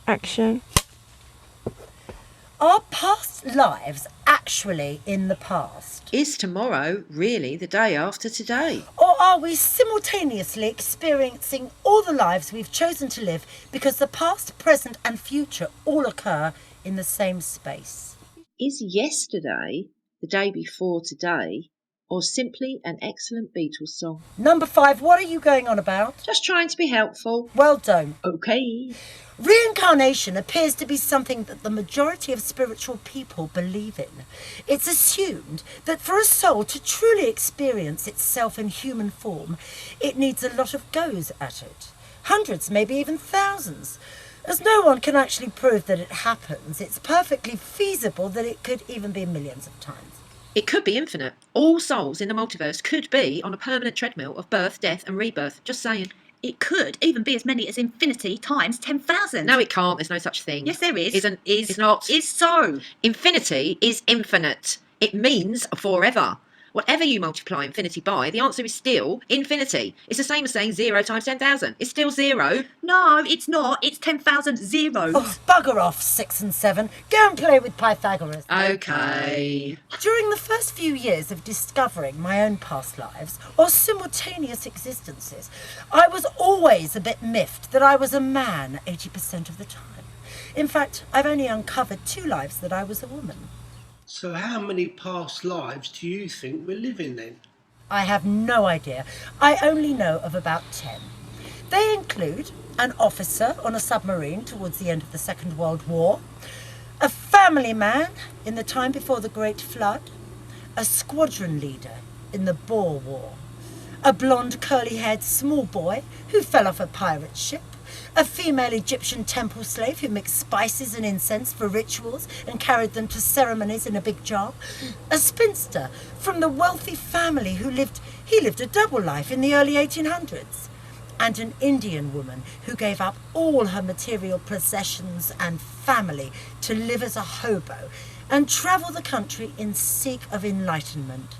Action. Are past lives actually in the past? Is tomorrow really the day after today? Or are we simultaneously experiencing all the lives we've chosen to live because the past, present and future all occur in the same space? Is yesterday the day before today, or simply an excellent Beatles song? Number 5, what are you going on about? Just trying to be helpful. Well done. Okay. Reincarnation appears to be something that the majority of spiritual people believe in. It's assumed that for a soul to truly experience itself in human form, it needs a lot of goes at it. Hundreds, maybe even thousands. As no one can actually prove that it happens, it's perfectly feasible that it could even be millions of times. It could be infinite. All souls in the multiverse could be on a permanent treadmill of birth, death and rebirth. Just saying. It could even be as many as infinity times 10,000. No, it can't. There's no such thing. Yes, there is. It's not. Is so. Infinity is infinite. It means forever. Whatever you multiply infinity by, the answer is still infinity. It's the same as saying 0 times 10,000. It's still 0. No, it's not. It's 10,000 zeros. Oh, bugger off, 6 and 7. Go and play with Pythagoras. Okay. During the first few years of discovering my own past lives, or simultaneous existences, I was always a bit miffed that I was a man 80% of the time. In fact, I've only uncovered 2 lives that I was a woman. So how many past lives do you think we're living then? I have no idea. I only know of about 10. They include an officer on a submarine towards the end of the Second World War, a family man in the time before the Great Flood, a squadron leader in the Boer War, a blonde curly-haired small boy who fell off a pirate ship, a female Egyptian temple slave who mixed spices and incense for rituals and carried them to ceremonies in a big jar, a spinster from the wealthy family who lived a double life in the early 1800s, and an Indian woman who gave up all her material possessions and family to live as a hobo and travel the country in seek of enlightenment.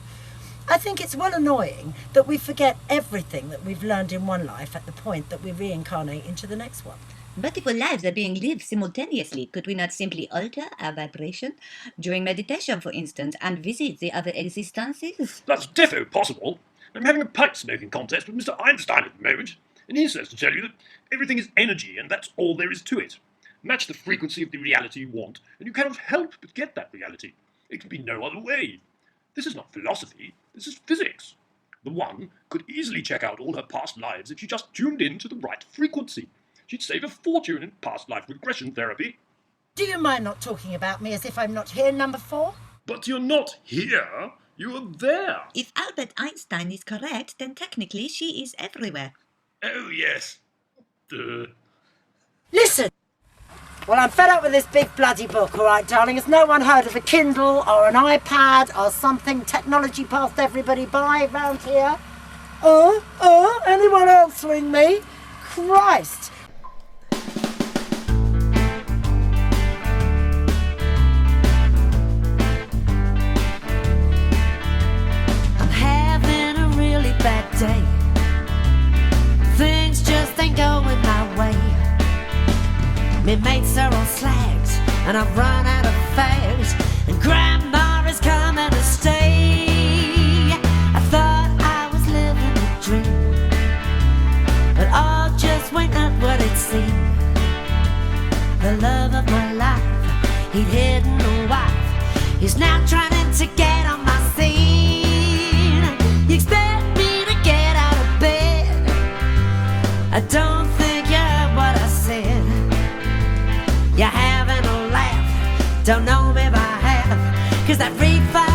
I think it's well annoying that we forget everything that we've learned in one life at the point that we reincarnate into the next one. But if our lives are being lived simultaneously, could we not simply alter our vibration during meditation, for instance, and visit the other existences? That's defo possible. I'm having a pipe smoking contest with Mr. Einstein at the moment, and he says to tell you that everything is energy and that's all there is to it. Match the frequency of the reality you want, and you cannot help but get that reality. It can be no other way. This is not philosophy, this is physics. The one could easily check out all her past lives if she just tuned in to the right frequency. She'd save a fortune in past life regression therapy. Do you mind not talking about me as if I'm not here, number 4? But you're not here, you are there. If Albert Einstein is correct, then technically she is everywhere. Oh, yes. Duh. Listen! Well, I'm fed up with this big bloody book, all right, darling? Has no one heard of a Kindle or an iPad or something? Technology passed everybody by round here? Anyone else ring me? Christ! I'm having a really bad day. Things just ain't going my way. Me mates are all slags, and I've run out of fags, and Grandma is coming to stay. I thought I was living a dream, but all just went not what it seemed. The love of my life, he'd hidden a wife, he's now trying to get on my scene. You expect me to get out of bed? I don't think you heard what I said. You're having a laugh, don't know me by half, 'cause that refund